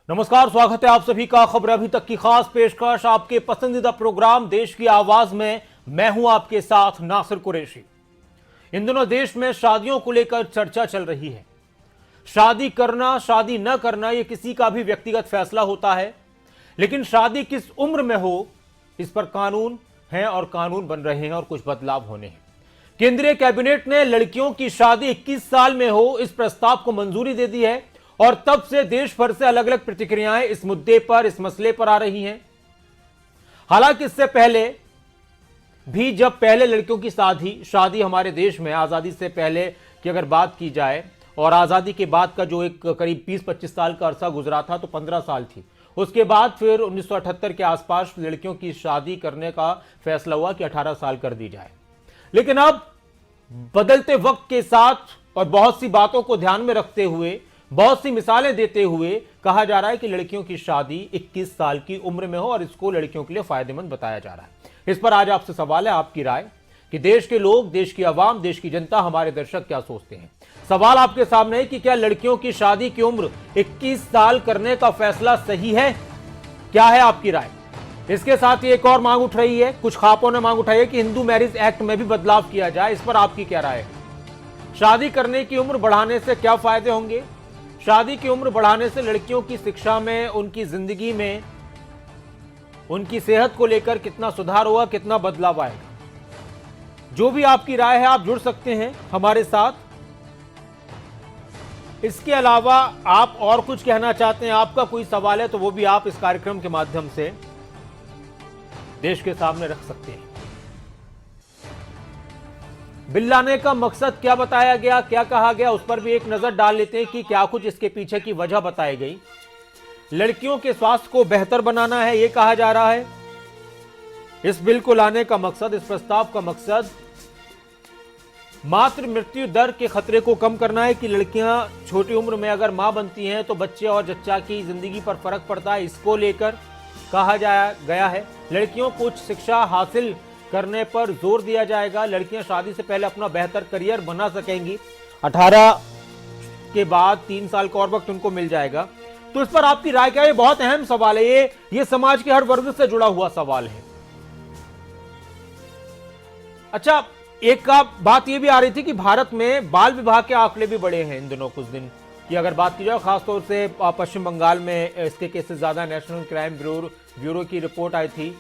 नमस्कार, स्वागत है आप सभी का खबर अभी तक की खास पेशकश आपके पसंदीदा प्रोग्राम देश की आवाज में। मैं हूं आपके साथ नासिर कुरैशी। इन दिनों देश में शादियों को लेकर चर्चा चल रही है। शादी करना, शादी न करना यह किसी का भी व्यक्तिगत फैसला होता है, लेकिन शादी किस उम्र में हो इस पर कानून हैं और कानून बन रहे हैं और कुछ बदलाव होने हैं। केंद्रीय कैबिनेट ने लड़कियों की शादी 21 साल में हो इस प्रस्ताव को मंजूरी दे दी है और तब से देश भर से अलग अलग प्रतिक्रियाएं इस मुद्दे पर, इस मसले पर आ रही हैं। हालांकि इससे पहले भी, जब पहले लड़कियों की शादी हमारे देश में आजादी से पहले की अगर बात की जाए और आजादी के बाद का जो एक करीब 20-25 साल का अरसा गुजरा था तो 15 साल थी। उसके बाद फिर 1978 के आसपास लड़कियों की शादी करने का फैसला हुआ कि 18 साल कर दी जाए। लेकिन अब बदलते वक्त के साथ और बहुत सी बातों को ध्यान में रखते हुए, बहुत सी मिसालें देते हुए कहा जा रहा है कि लड़कियों की शादी 21 साल की उम्र में हो और इसको लड़कियों के लिए फायदेमंद बताया जा रहा है। इस पर आज आपसे सवाल है, आपकी राय कि देश के लोग, देश की आवाम, देश की जनता, हमारे दर्शक क्या सोचते हैं। सवाल आपके सामने है कि क्या लड़कियों की शादी की उम्र 21 साल करने का फैसला सही है? क्या है आपकी राय? इसके साथ ही एक और मांग उठ रही है, कुछ खापों ने मांग उठाई है कि हिंदू मैरिज एक्ट में भी बदलाव किया जाए। इस पर आपकी क्या राय है? शादी करने की उम्र बढ़ाने से क्या फायदे होंगे? शादी की उम्र बढ़ाने से लड़कियों की शिक्षा में, उनकी जिंदगी में, उनकी सेहत को लेकर कितना सुधार होगा, कितना बदलाव आएगा? जो भी आपकी राय है, आप जुड़ सकते हैं हमारे साथ। इसके अलावा आप और कुछ कहना चाहते हैं, आपका कोई सवाल है तो वो भी आप इस कार्यक्रम के माध्यम से देश के सामने रख सकते हैं। बिल लाने का मकसद क्या बताया गया, क्या कहा गया, उस पर भी एक नजर डाल लेते हैं कि क्या कुछ इसके पीछे की वजह बताई गई। लड़कियों के स्वास्थ्य को बेहतर बनाना है, यह कहा जा रहा है। इस बिल को लाने का मकसद, इस प्रस्ताव का मकसद मातृ मृत्यु दर के खतरे को कम करना है कि लड़कियां छोटी उम्र में अगर मां बनती हैं तो बच्चे और जच्चा की जिंदगी पर फर्क पड़ता है। इसको लेकर कहा गया है। लड़कियों को उच्च शिक्षा हासिल करने पर जोर दिया जाएगा। लड़कियां शादी से पहले अपना बेहतर करियर बना सकेंगी। 18 के बाद 3 साल का और वक्त उनको मिल जाएगा। तो इस पर आपकी राय क्या है? ये बहुत अहम सवाल है। ये समाज के हर वर्ग से जुड़ा हुआ सवाल है। अच्छा, एक का बात यह भी आ रही थी कि भारत में बाल विवाह के आंकड़े भी बढ़े हैं इन दिनों, कुछ दिन की अगर बात की जाए, खासतौर से पश्चिम बंगाल में इसके केसेस ज्यादा। नेशनल क्राइम ब्यूरो की रिपोर्ट आई थी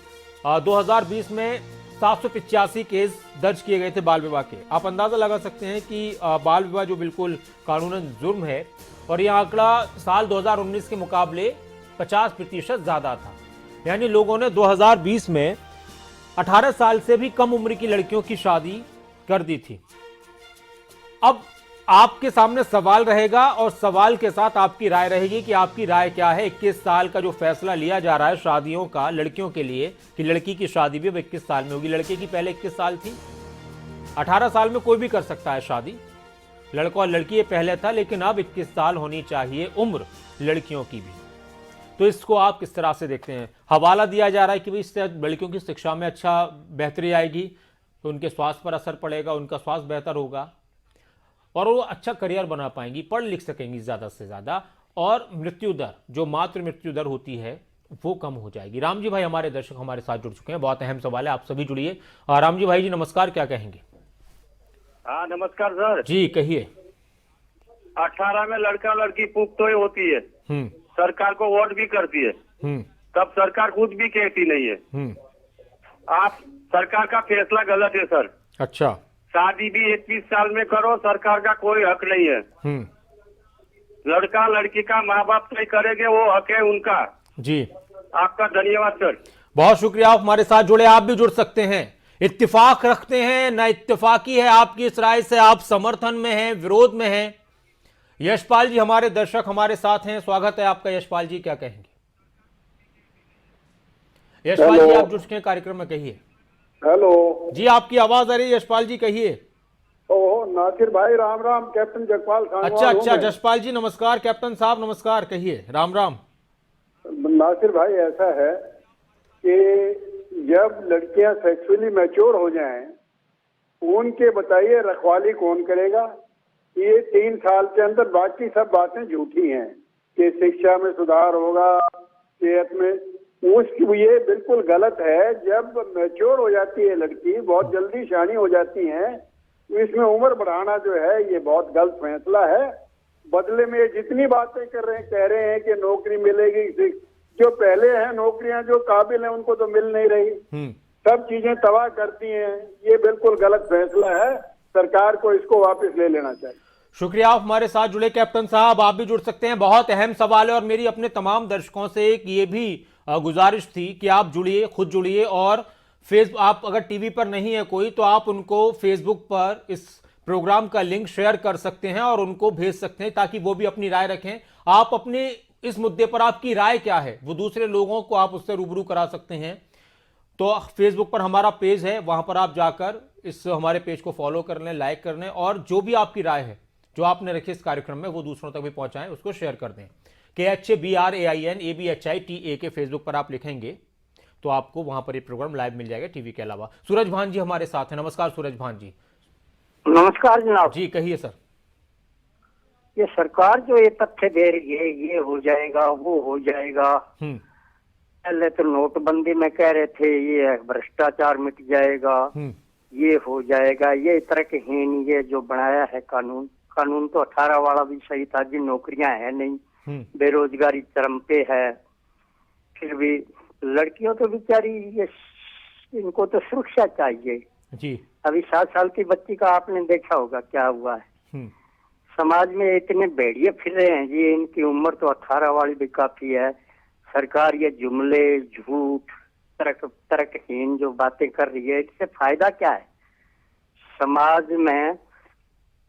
2020 में 785 केस दर्ज किए गए थे बाल विवाह के। आप अंदाजा लगा सकते हैं कि बाल विवाह जो बिल्कुल कानूनन जुर्म है, और यह आंकड़ा साल 2019 के मुकाबले 50% ज्यादा था। यानी लोगों ने 2020 में 18 साल से भी कम उम्र की लड़कियों की शादी कर दी थी। अब आपके सामने सवाल रहेगा और सवाल के साथ आपकी राय रहेगी कि आपकी राय क्या है। 21 साल का जो फैसला लिया जा रहा है शादियों का लड़कियों के लिए, कि लड़की की शादी भी अब 21 साल में होगी। लड़के की पहले 21 साल थी, 18 साल में कोई भी कर सकता है शादी। लड़का और लड़की ये पहले था, लेकिन अब 21 साल होनी चाहिए उम्र लड़कियों की भी। तो इसको आप किस तरह से देखते हैं? हवाला दिया जा रहा है कि भाई इससे लड़कियों की शिक्षा में अच्छा बेहतरी आएगी, तो उनके स्वास्थ्य पर असर पड़ेगा, उनका स्वास्थ्य बेहतर होगा और वो अच्छा करियर बना पाएंगी, पढ़ लिख सकेंगी ज़्यादा से ज़्यादा, और मृत्यु दर, जो मातृ मृत्यु दर होती है, वो कम हो जाएगी। राम जी भाई हमारे दर्शक हमारे साथ जुड़ चुके हैं, बहुत अहम सवाल है, आप सभी जुड़िए। राम जी भाई जी नमस्कार, क्या कहेंगे? हाँ नमस्कार सर जी कहिए। 18 में लड़का लड़की पुख्तोय होती है, सरकार को वोट भी करती है, तब सरकार खुद भी कहती नहीं है। आप सरकार का फैसला गलत है सर। अच्छा, शादी भी 21 साल में करो, सरकार का कोई हक नहीं है। लड़का लड़की का माँ बाप तय करेंगे, वो हक है उनका। जी आपका धन्यवाद सर। बहुत शुक्रिया, आप हमारे साथ जुड़े। आप भी जुड़ सकते हैं। इत्तेफाक रखते हैं, ना इत्तेफाकी है आपकी इस राय से, आप समर्थन में हैं, विरोध में हैं? यशपाल जी हमारे दर्शक हमारे साथ हैं, स्वागत है आपका। यशपाल जी क्या कहेंगे? यशपाल जी आप जुड़ चुके हैं कार्यक्रम में, कहिए। हेलो जी आपकी आवाज आ रही है, यशपाल जी कहिए। ओहो नासिर भाई, राम राम। कैप्टन जगपाल अच्छा जसपाल जी नमस्कार। कैप्टन साहब नमस्कार, कहिए। राम राम। नासिर भाई, ऐसा है कि जब लड़कियां सेक्सुअली मैच्योर हो जाएं, उनके बताइए रखवाली कौन करेगा? ये 3 साल के अंदर बाकी सब बातें झूठी हैं। कि शिक्षा में सुधार होगा, सेहत में, उसकी ये बिल्कुल गलत है। जब मैच्योर हो जाती है लड़की, बहुत जल्दी शादी हो जाती है, तो इसमें उम्र बढ़ाना जो है ये बहुत गलत फैसला है। बदले में जितनी बातें कह रहे हैं कि नौकरी मिलेगी, जो पहले हैं नौकरियां जो काबिल हैं उनको तो मिल नहीं रही, सब चीजें तबाह करती हैं। ये बिल्कुल गलत फैसला है, सरकार को इसको वापस ले लेना चाहिए। शुक्रिया, आप हमारे साथ जुड़े कैप्टन साहब। आप भी जुड़ सकते हैं, बहुत अहम सवाल है और मेरी अपने तमाम दर्शकों से एक ये भी गुजारिश थी कि आप जुड़िए, खुद जुड़िए और आप अगर टीवी पर नहीं है कोई तो आप उनको फेसबुक पर इस प्रोग्राम का लिंक शेयर कर सकते हैं और उनको भेज सकते हैं ताकि वो भी अपनी राय रखें। आप अपने इस मुद्दे पर आपकी राय क्या है वो दूसरे लोगों को आप उससे रूबरू करा सकते हैं। तो फेसबुक पर हमारा पेज है, वहां पर आप जाकर इस हमारे पेज को फॉलो कर लें, लाइक कर लें और जो भी आपकी राय है जो आपने रखी इस कार्यक्रम में वो दूसरों तक भी पहुंचाएं, उसको शेयर कर दें। KHABRAINABHITA के फेसबुक पर आप लिखेंगे तो आपको वहां पर ये प्रोग्राम लाइव मिल जाएगा टीवी के अलावा। सूरज भान जी हमारे साथ हैं। नमस्कार सूरज भान जी। नमस्कार जनाब जी कहिए सर। ये सरकार जो ये तथ्य दे रही है ये हो जाएगा वो हो जाएगा, पहले तो नोटबंदी में कह रहे थे ये भ्रष्टाचार मिट जाएगा, ये हो जाएगा, ये तर्कहीन ये जो बनाया है कानून तो 18 वाला भी सही था, जिन नौकरियां है नहीं, बेरोजगारी चरम पे है, फिर भी लड़कियों तो बेचारी ये इनको तो सुरक्षा चाहिए जी। अभी 7 साल की बच्ची का आपने देखा होगा क्या हुआ है। समाज में इतने भेड़िए फिर रहे हैं जी, इनकी उम्र तो 18 वाली भी काफी है। सरकार ये जुमले झूठ तर्कहीन जो बातें कर रही है, इससे फायदा क्या है? समाज में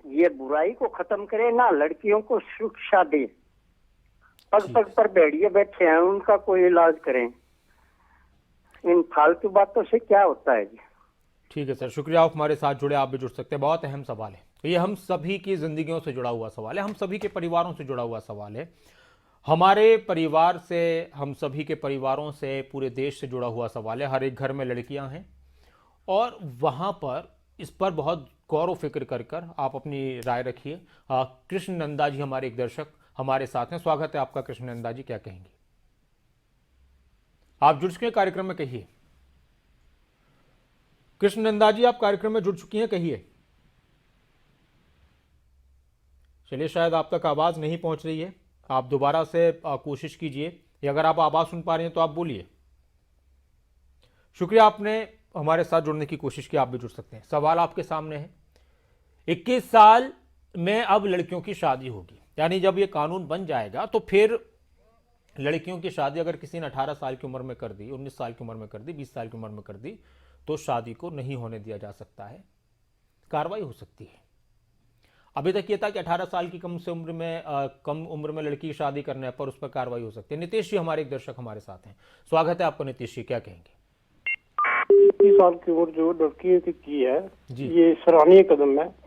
ये बुराई को खत्म करे ना, लड़कियों को सुरक्षा दे। पग पग पर भेड़िए बैठे हैं, उनका कोई इलाज करें। इन फालतू बातों से क्या होता है जी। ठीक है सर, शुक्रिया, आप हमारे साथ जुड़े। आप भी जुड़ सकते हैं, बहुत अहम सवाल है ये, हम सभी की जिंदगियों से जुड़ा हुआ सवाल है, हम सभी के परिवारों से जुड़ा हुआ सवाल है, हमारे परिवार से, हम सभी के परिवारों से, पूरे देश से जुड़ा हुआ सवाल है। हर एक घर में लड़कियां हैं और वहां पर इस पर बहुत गौर व फिक्र कर आप अपनी राय रखिए। कृष्ण नंदा जी हमारे एक दर्शक हमारे साथ हैं, स्वागत है आपका कृष्ण नंदा जी, क्या कहेंगे? आप जुड़ चुके हैं कार्यक्रम में, कहिए। कृष्ण नंदा जी आप कार्यक्रम में जुड़ चुकी हैं, कहिए। चलिए, शायद आप तक आवाज नहीं पहुंच रही है, आप दोबारा से कोशिश कीजिए, या अगर आप आवाज सुन पा रही हैं तो आप बोलिए। शुक्रिया, आपने हमारे साथ जुड़ने की कोशिश की, आप भी जुड़ सकते हैं। सवाल आपके सामने है, 21 साल में अब लड़कियों की शादी होगी, यानी जब ये कानून बन जाएगा तो फिर लड़कियों की शादी अगर किसी ने 18 साल की उम्र में कर दी, 19 साल की उम्र में कर दी, 20 साल की उम्र में कर दी, तो शादी को नहीं होने दिया जा सकता है, कार्रवाई हो सकती है। अभी तक ये था कि 18 साल की कम उम्र में लड़की की शादी करने पर उस पर कार्रवाई हो सकती है। नीतीश जी हमारे एक दर्शक हमारे साथ हैं, स्वागत है आपको नीतीश जी, क्या कहेंगे? 21 साल की उम्र जो लड़कियों की है ये सराहनीय कदम है।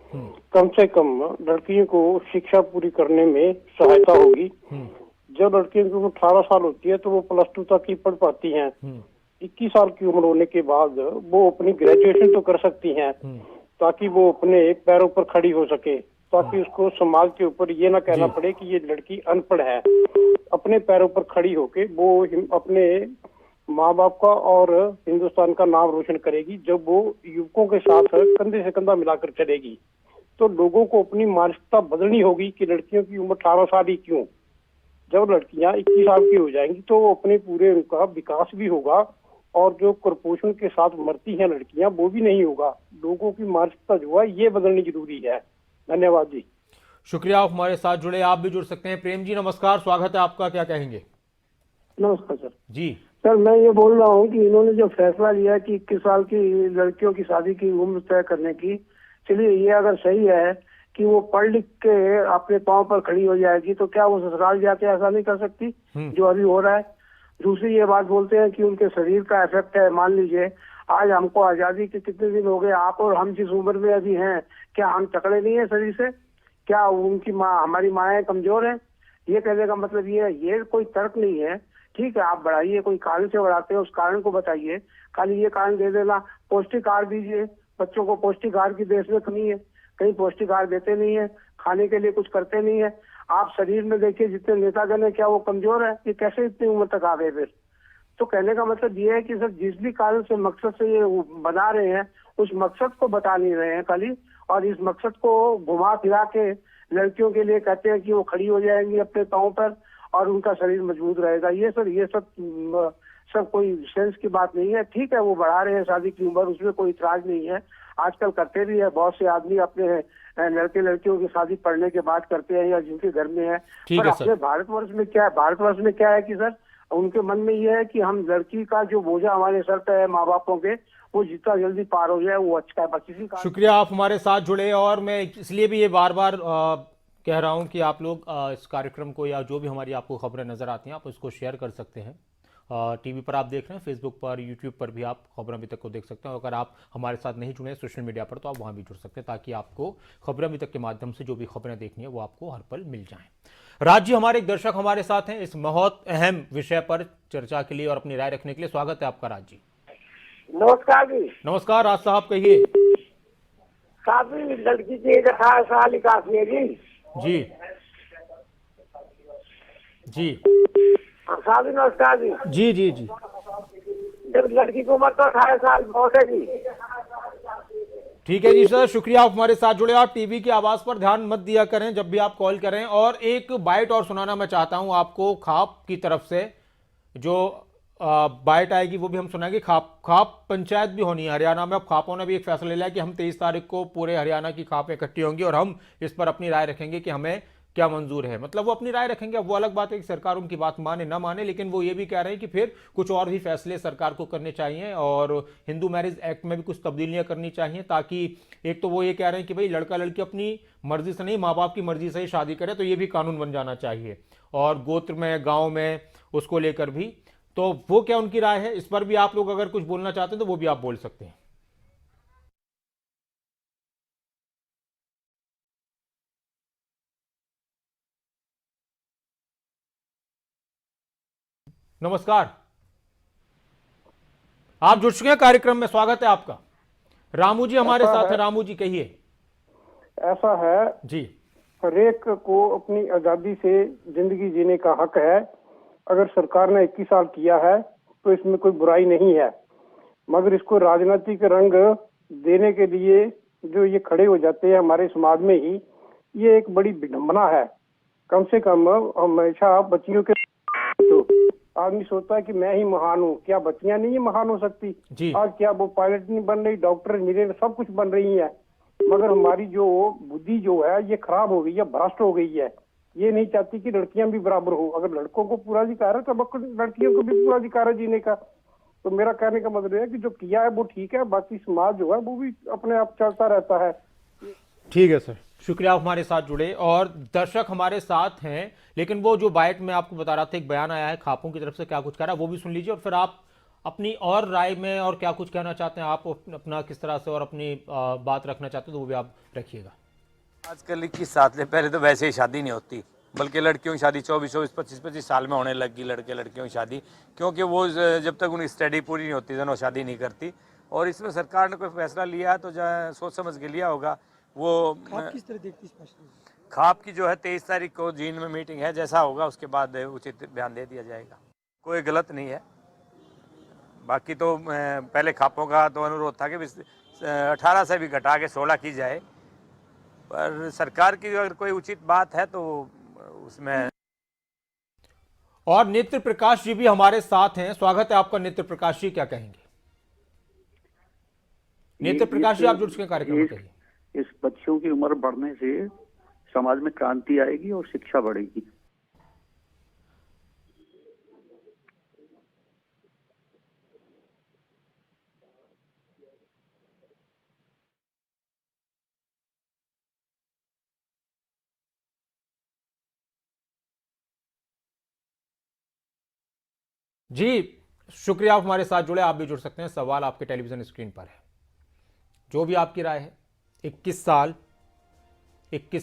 कम से कम लड़कियों को शिक्षा पूरी करने में सहायता होगी। जब लड़कियों की उम्र 18 साल होती है तो वो +2 तक ही पढ़ पाती हैं। 21 साल की उम्र होने के बाद वो अपनी ग्रेजुएशन तो कर सकती हैं ताकि वो अपने पैरों पर खड़ी हो सके, ताकि उसको समाज के ऊपर ये ना कहना पड़े कि ये लड़की अनपढ़ है। अपने पैरों पर खड़ी होके वो अपने माँ बाप का और हिंदुस्तान का नाम रोशन करेगी। जब वो युवकों के साथ कंधे से कंधा मिलाकर चलेगी तो लोगों को अपनी मानसिकता बदलनी होगी कि लड़कियों की उम्र 18 साल ही क्यों। जब लड़कियां 21 साल की हो जाएंगी तो अपने पूरे उनका विकास भी होगा और जो कुपोषण के साथ मरती हैं लड़कियां वो भी नहीं होगा। लोगों की मानसिकता जो है ये बदलनी जरूरी है। धन्यवाद जी। शुक्रिया, आप हमारे साथ जुड़े, आप भी जुड़ सकते हैं। प्रेम जी नमस्कार, स्वागत है आपका, क्या कहेंगे? नमस्कार सर। जी सर, मैं ये बोल रहा हूँ कि इन्होंने जो फैसला लिया है कि 21 साल की लड़कियों की शादी की उम्र तय करने की, चलिए ये अगर सही है कि वो पढ़ लिख के अपने पांव पर खड़ी हो जाएगी तो क्या वो ससुराल जाके ऐसा नहीं कर सकती जो अभी हो रहा है? दूसरी ये बात बोलते हैं कि उनके शरीर का इफेक्ट है। मान लीजिए आज हमको आजादी के कितने दिन हो गए, आप और हम जिस उम्र में अभी हैं, क्या हम तकड़े नहीं है शरीर से? क्या उनकी माँ, हमारी माएँ कमजोर हैं? ये कहने का मतलब ये कोई तर्क नहीं है। ठीक है, आप बढ़ाइए, कोई कारण से बढ़ाते हैं उस कारण को बताइए। खाली ये कारण दे देना पौष्टिक आहार दीजिए, बच्चों को पौष्टिक आहार की देश में कमी है, कहीं पौष्टिक आहार देते नहीं है, खाने के लिए कुछ करते नहीं है। आप शरीर में देखिए जितने नेतागण है, क्या वो कमजोर है? ये कैसे इतनी उम्र तक आ गए फिर? तो कहने का मतलब ये है कि सर जिस भी कारण से मकसद से ये बना रहे हैं, उस मकसद को बता नहीं रहे हैं खाली, और इस मकसद को घुमा फिरा के लड़कियों के लिए कहते हैं कि वो खड़ी हो जाएंगी अपने पांव पर और उनका शरीर मजबूत रहेगा। ये सब कोई सेंस की बात नहीं है। ठीक है, वो बढ़ा रहे हैं शादी की उम्र, उसमें कोई इतराज नहीं है। आजकल करते भी है, बहुत से आदमी अपने लड़के लड़कियों की शादी पढ़ने के बाद करते हैं या जिनके घर में है। पर अपने भारतवर्ष में क्या है कि सर उनके मन में ये है कि हम लड़की का जो बोझा हमारे सर पे है माँ बापों के, वो जितना जल्दी पार हो जाए वो अच्छा है। बस इसी का शुक्रिया आप हमारे साथ जुड़े, और मैं इसलिए भी ये बार बार कह रहा हूं कि आप लोग इस कार्यक्रम को या जो भी हमारी आपको खबरें नजर आती हैं आप उसको शेयर कर सकते हैं। टीवी पर आप देख रहे हैं, फेसबुक पर, यूट्यूब पर भी आप खबरें अभी तक को देख सकते हैं। अगर आप हमारे साथ नहीं जुड़े हैं सोशल मीडिया पर तो आप वहां भी जुड़ सकते हैं, ताकि आपको खबरें अभी तक के माध्यम से जो भी खबरें देखनी है वो आपको हर पल मिल जाएं। राज जी हमारे एक दर्शक हमारे साथ हैं इस बहुत अहम विषय पर चर्चा के लिए और अपनी राय रखने के लिए। स्वागत है आपका राज जी। नमस्कार जी। नमस्कार राज साहब, कहिए। काफी लड़की की 18 साल ही काफी है जी। जी जी साहब नमस्कार जी। जी जी जी जब लड़की की उम्र तो 18 साल बहुत है जी। ठीक है जी सर, शुक्रिया आप हमारे साथ जुड़े। आप टीवी की आवाज पर ध्यान मत दिया करें जब भी आप कॉल करें। और एक बाइट और सुनाना मैं चाहता हूं आपको खाप की तरफ से, जो बाइट आएगी वो भी हम सुनाएंगे। खाप पंचायत भी होनी है हरियाणा में। अब खापों ने भी एक फैसला लिया कि हम 23 तारीख को पूरे हरियाणा की खापें इकट्ठी होंगी और हम इस पर अपनी राय रखेंगे कि हमें क्या मंजूर है। मतलब वो अपनी राय रखेंगे। अब वो अलग बात है कि सरकार उनकी बात माने ना माने, लेकिन वो ये भी कह रहे हैं कि फिर कुछ और भी फैसले सरकार को करने चाहिए और हिंदू मैरिज एक्ट में भी कुछ तब्दीलियां करनी चाहिए, ताकि एक तो वो ये कह रहे हैं कि भाई लड़का लड़की अपनी मर्जी से नहीं, माँ बाप की मर्जी से ही शादी करे, तो ये भी कानून बन जाना चाहिए। और गोत्र में, गाँव में, उसको लेकर भी, तो वो क्या उनकी राय है, इस पर भी आप लोग अगर कुछ बोलना चाहते हैं तो वो भी आप बोल सकते हैं। नमस्कार, आप जुड़ चुके हैं कार्यक्रम में, स्वागत है आपका। रामू जी हमारे साथ हैं। रामू जी कहिए। ऐसा है जी, हर एक को अपनी आजादी से जिंदगी जीने का हक है। अगर सरकार ने 21 साल किया है तो इसमें कोई बुराई नहीं है, मगर इसको राजनीतिक रंग देने के लिए जो ये खड़े हो जाते हैं हमारे समाज में ही, ये एक बड़ी विडंबना है। कम से कम हमेशा बच्चियों के तो आदमी सोचता है कि मैं ही महान हूँ, क्या बच्चियां नहीं महान हो सकती? आज क्या वो पायलट नहीं बन रही, डॉक्टर, इंजीनियर सब कुछ बन रही है, मगर हमारी जो बुद्धि जो है ये खराब हो गई है, भ्रष्ट हो गई है। ये नहीं चाहती कि लड़कियां भी बराबर हो। अगर लड़कों को पूरा अधिकार है तो लड़कियों को भी पूरा अधिकार है जीने का। तो मेरा कहने का मतलब है कि जो किया है वो ठीक है, बाकी समाज जो है वो भी अपने आप चलता रहता है। ठीक है सर, शुक्रिया आप हमारे साथ जुड़े। और दर्शक हमारे साथ हैं, लेकिन वो जो बाइट में आपको बता रहा था, एक बयान आया है खापों की तरफ से, क्या कुछ कह रहा है वो भी सुन लीजिए, और फिर आप अपनी और राय में और क्या कुछ कहना चाहते हैं, आप अपना किस तरह से और अपनी बात रखना चाहते हैं तो वो भी आप रखिएगा। आजकल 21 साल से पहले तो वैसे ही शादी नहीं होती, बल्कि लड़कियों की शादी 24, 25 साल में होने लगी। लड़के लड़कियों की शादी, क्योंकि वो जब तक उनकी स्टडी पूरी नहीं होती वो शादी नहीं करती। और इसमें सरकार ने कोई फैसला लिया तो सोच समझ के लिया होगा। वो किस तरह देखती है खाप की जो है 23 तारीख को जींद में मीटिंग है, जैसा होगा उसके बाद उचित बयान दे दिया जाएगा। कोई गलत नहीं है। बाकी तो पहले खापों का तो अनुरोध था कि 18 से भी घटा के 16 की जाए, पर सरकार की अगर कोई उचित बात है तो उसमें। और नेत्र प्रकाश जी भी हमारे साथ हैं, स्वागत है आपका। नेत्र प्रकाश जी क्या कहेंगे? नेत्र प्रकाश जी आप जुड़ चुके हैं कार्यक्रम में, कहिए। इस बच्चों की उम्र बढ़ने से समाज में क्रांति आएगी और शिक्षा बढ़ेगी। जी, शुक्रिया आप हमारे साथ जुड़े। आप भी जुड़ सकते हैं, सवाल आपके टेलीविजन स्क्रीन पर है। जो भी आपकी राय है, 21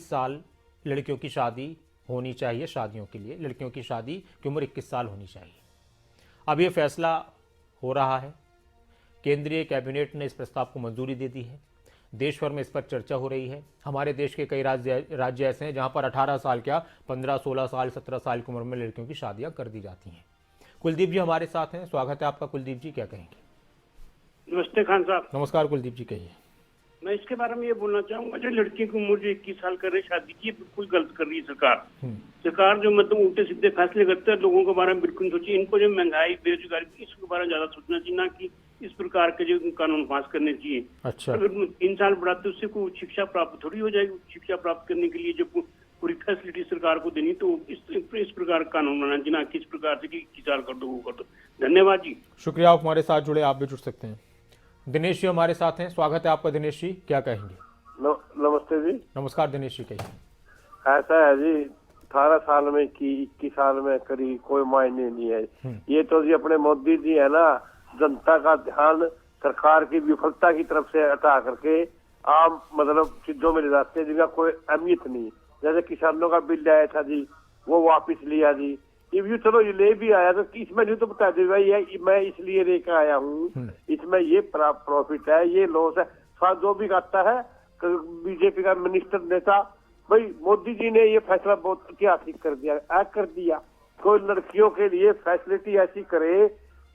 साल लड़कियों की शादी होनी चाहिए। शादियों के लिए लड़कियों की शादी की उम्र 21 साल होनी चाहिए। अब ये फैसला हो रहा है, केंद्रीय कैबिनेट ने इस प्रस्ताव को मंजूरी दे दी है। देश भर में इस पर चर्चा हो रही है। हमारे देश के कई राज्य ऐसे हैं जहां पर 18 साल क्या 15, 16 साल, 17 साल की उम्र में लड़कियों की शादियां कर दी जाती हैं। कुलदीप जी हमारे साथ हैं, स्वागत है आपका। कुलदीप जी क्या कहेंगे? नमस्ते खान साहब। नमस्कार कुलदीप जी, कहिए। मैं इसके बारे में ये बोलना चाहूंगा, जो लड़की की उम्र जो 21 साल कर रही है शादी की, बिल्कुल गलत कर रही है सरकार जो मतलब उल्टे सीधे फैसले करते हैं, लोगों के बारे में बिल्कुल सोचिए। इनको जो महंगाई, बेरोजगारी, इसके बारे में ज्यादा सोचना चाहिए, ना कि इस प्रकार के जो कानून पास करने चाहिए। अच्छा, अगर 3 साल बढ़ाते उससे कोई शिक्षा प्राप्त थोड़ी हो जाएगी। शिक्षा प्राप्त करने के लिए जो पूरी फैसिलिटी सरकार को देनी, तो इस प्रकार का कानून बनाना चाहिए, ना कि इस प्रकार से कि 21 साल कर दो वो कर दो। धन्यवाद जी। शुक्रिया, आप हमारे साथ जुड़े। आप भी जुड़ सकते हैं। दिनेश जी हमारे साथ हैं, स्वागत है आपका। दिनेश जी क्या कहेंगे? नमस्ते जी। नमस्कार दिनेश जी, कहिए। ऐसा है जी, 18 साल में की 21 साल में करी कोई मायने नहीं है। ये तो जी अपने मोदी जी है ना, जनता का ध्यान सरकार की विफलता की तरफ से हटा करके आम मतलब चीजों में ले जाते हैं जिनका कोई अहमियत नहीं। जैसे किसानों का बिल आया था जी, वो वापिस लिया जी। ये चलो ये ले भी आया तो इसमें नहीं तो बता दे भाई ये मैं इसलिए लेकर आया हूँ, इसमें ये प्रॉफिट है, ये लॉस है। साथ जो भी आता है बीजेपी का मिनिस्टर नेता, भाई मोदी जी ने ये फैसला बहुत ऐतिहासिक कर दिया। कोई लड़कियों के लिए फैसिलिटी ऐसी करे,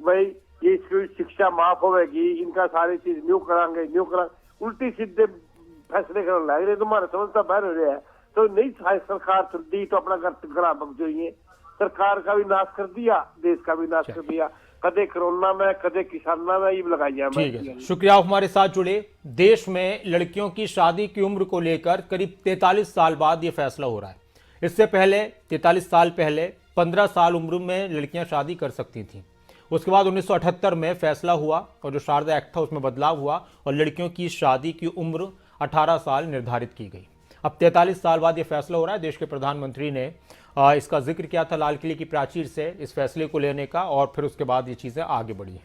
भाई ये इसकी शिक्षा माफ होगी, इनका सारी चीज न्यू करांगे, उल्टी सीधे फैसले करने लगे। तुम्हारे समझता बाहर हो रहा है तो नहीं सरकार दी तो अपना घर बक जाइए। सरकार का भी नाश कर दिया, देश का भी नाश कर दिया। कदे कोरोना में, कदे किसाना में ये लगाइया। ठीक है, शुक्रिया आप हमारे साथ जुड़े। देश में लड़कियों की शादी की उम्र को लेकर करीब 43 साल बाद ये फैसला हो रहा है। इससे पहले 43 साल पहले 15 साल उम्र में लड़कियां शादी कर सकती थीं। उसके बाद 1978 में फैसला हुआ और जो शारदा एक्ट था उसमें बदलाव हुआ और लड़कियों की शादी की उम्र 18 साल निर्धारित की गई। अब 43 साल बाद ये फैसला हो रहा है। देश के प्रधानमंत्री ने इसका जिक्र किया था लाल किले की प्राचीर से इस फैसले को लेने का, और फिर उसके बाद ये चीज़ें आगे बढ़ी हैं।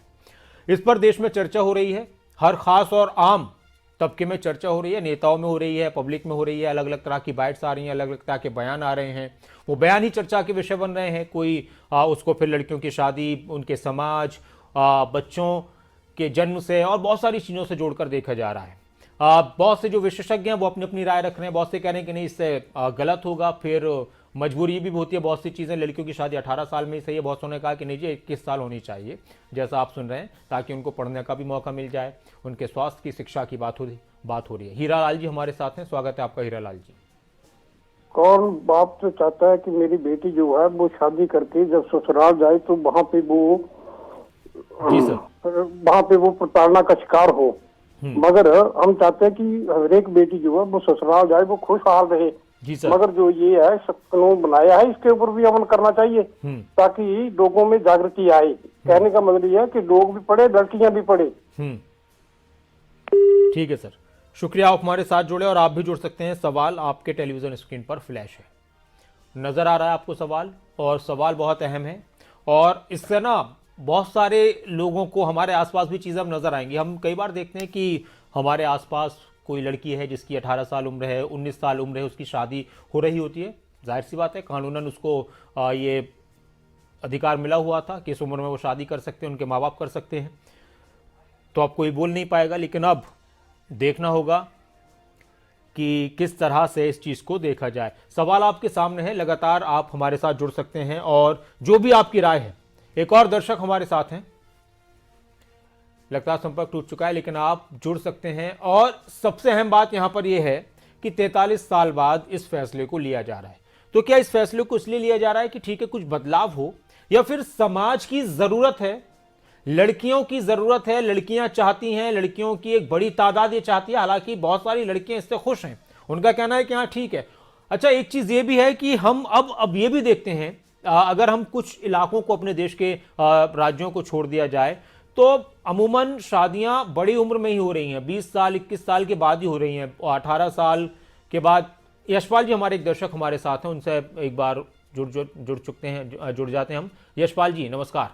इस पर देश में चर्चा हो रही है, हर खास और आम तबके में चर्चा हो रही है, नेताओं में हो रही है, पब्लिक में हो रही है। अलग अलग तरह की बाइट्स आ रही हैं, अलग अलग तरह के बयान आ रहे हैं। वो बयान ही चर्चा के विषय बन रहे हैं। कोई उसको फिर लड़कियों की शादी, उनके समाज, बच्चों के जन्म से और बहुत सारी चीज़ों से जोड़कर देखा जा रहा है। बहुत से जो विशेषज्ञ हैं वो अपनी अपनी राय रख रहे हैं। बहुत से कह रहे हैं कि नहीं इससे गलत होगा। फिर मजबूरी भी होती है, बहुत सी चीज़ें, लड़कियों की शादी 18 साल में ही सही है। बहुत ने कहा कि नहीं जी 21 साल होनी चाहिए, जैसा आप सुन रहे हैं, ताकि उनको पढ़ने का भी मौका मिल जाए, उनके स्वास्थ्य की, शिक्षा की बात हो रही है। हीरालाल जी हमारे साथ हैं, स्वागत है आपका हीरालाल जी। कौन बाप तो चाहता है कि मेरी बेटी जो है वो शादी करके जब ससुराल जाए तो वहाँ पे वो प्रताड़ना का शिकार हो। मगर हम चाहते हैं कि हर एक बेटी जो है वो ससुराल जाए वो खुशहाल रहे। मगर जो ये है कानून बनाया है इसके ऊपर भी अमल करना चाहिए ताकि लोगों में जागृति आए। कहने का मतलब ये है कि लोग भी पढ़े, लड़कियां भी पढ़े। ठीक है सर, शुक्रिया आप हमारे साथ जुड़े और आप भी जुड़ सकते हैं। सवाल आपके टेलीविजन स्क्रीन पर फ्लैश है, नजर आ रहा है आपको सवाल, और सवाल बहुत अहम है। और इससे ना बहुत सारे लोगों को हमारे आसपास भी चीज़ें अब नजर आएंगी। हम कई बार देखते हैं कि हमारे आसपास कोई लड़की है जिसकी 18 साल उम्र है, 19 साल उम्र है, उसकी शादी हो रही होती है। जाहिर सी बात है कानूनन उसको ये अधिकार मिला हुआ था कि इस उम्र में वो शादी कर सकते हैं, उनके माँ बाप कर सकते हैं, तो अब कोई बोल नहीं पाएगा। लेकिन अब देखना होगा कि किस तरह से इस चीज़ को देखा जाए। सवाल आपके सामने है, लगातार आप हमारे साथ जुड़ सकते हैं और जो भी आपकी राय है। एक और दर्शक हमारे साथ हैं, लगता है संपर्क टूट चुका है, लेकिन आप जुड़ सकते हैं। और सबसे अहम बात यहां पर यह है कि 43 साल बाद इस फैसले को लिया जा रहा है। तो क्या इस फैसले को इसलिए लिया जा रहा है कि ठीक है कुछ बदलाव हो, या फिर समाज की जरूरत है, लड़कियों की जरूरत है, लड़कियां चाहती हैं, लड़कियों की एक बड़ी तादाद ये चाहती है। हालांकि बहुत सारी लड़कियां इससे खुश हैं, उनका कहना है कि हाँ ठीक है। अच्छा, एक चीज ये भी है कि हम अब ये भी देखते हैं, अगर हम कुछ इलाकों को, अपने देश के राज्यों को छोड़ दिया जाए, तो अमूमन शादियां बड़ी उम्र में ही हो रही हैं, 20 साल 21 साल के बाद ही हो रही हैं, 18 साल के बाद। यशपाल जी हमारे एक दर्शक हमारे साथ हैं, उनसे एक बार जुड़ जाते हैं हम। यशपाल जी नमस्कार।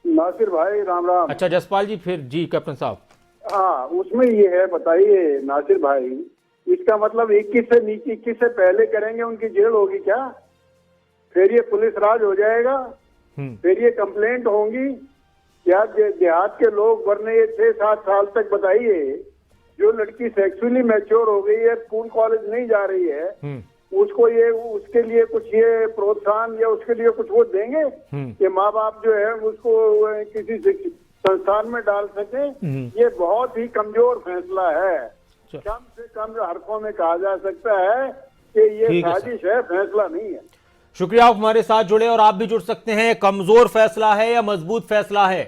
नासिर भाई राम राम। अच्छा जसपाल जी, फिर जी कैप्टन साहब। हाँ, उसमें ये है, बताइए नासिर भाई, इसका मतलब 21 से नीचे, 21 से पहले करेंगे उनकी जेल होगी क्या? फिर ये पुलिस राज हो जाएगा, फिर ये कंप्लेंट होंगी क्या? देहात के लोग, वरने ये 6-7 साल तक, बताइए जो लड़की सेक्सुअली मैच्योर हो गई है, स्कूल कॉलेज नहीं जा रही है, उसको ये उसके लिए कुछ ये प्रोत्साहन या उसके लिए कुछ वो देंगे कि माँ बाप जो है उसको किसी संस्थान में डाल सके? ये बहुत ही कमजोर फैसला है। कम से कम जो हरफों में कहा जा सकता है कि ये साजिश है, फैसला नहीं है। शुक्रिया, आप हमारे साथ जुड़े और आप भी जुड़ सकते हैं। कमजोर फैसला है या मजबूत फैसला है?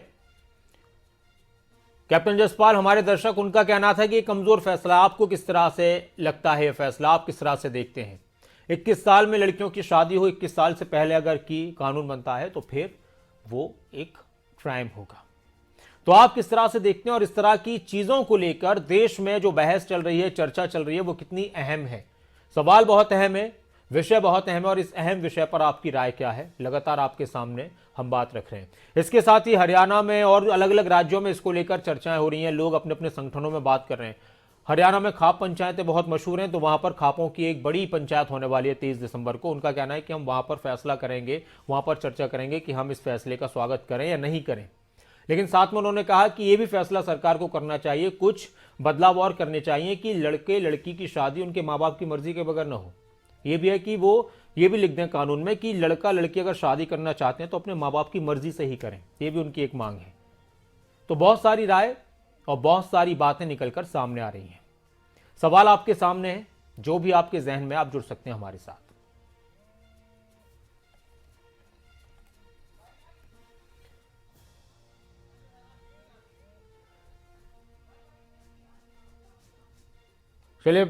कैप्टन जसपाल, हमारे दर्शक, उनका कहना था कि कमजोर फैसला। आपको किस तरह से लगता है? यह फैसला आप किस तरह से देखते हैं? 21 साल में लड़कियों की शादी हो, 21 साल से पहले अगर की कानून बनता है तो फिर वो एक क्राइम होगा। तो आप किस तरह से देखते हैं और इस तरह की चीजों को लेकर देश में जो बहस चल रही है, चर्चा चल रही है, वो कितनी अहम है? सवाल बहुत अहम है, विषय बहुत अहम है और इस अहम विषय पर आपकी राय क्या है, लगातार आपके सामने हम बात रख रहे हैं। इसके साथ ही हरियाणा में और अलग अलग राज्यों में इसको लेकर चर्चाएं हो रही हैं, लोग अपने अपने संगठनों में बात कर रहे हैं। हरियाणा में खाप पंचायतें बहुत मशहूर हैं, तो वहां पर खापों की एक बड़ी पंचायत होने वाली है 23 दिसंबर को। उनका कहना है कि हम वहां पर फैसला करेंगे, वहां पर चर्चा करेंगे कि हम इस फैसले का स्वागत करें या नहीं करें। लेकिन साथ में उन्होंने कहा कि यह भी फैसला सरकार को करना चाहिए, कुछ बदलाव और करने चाहिए कि लड़के लड़की की शादी उनके माँ बाप की मर्जी के बगैर न हो। यह भी है कि वो ये भी लिख दें कानून में कि लड़का लड़की अगर शादी करना चाहते हैं तो अपने माँ बाप की मर्जी से ही करें। ये भी उनकी एक मांग है। तो बहुत सारी राय और बहुत सारी बातें निकलकर सामने आ रही हैं। सवाल आपके सामने है, जो भी आपके जहन में, आप जुड़ सकते हैं हमारे साथ। चलिए,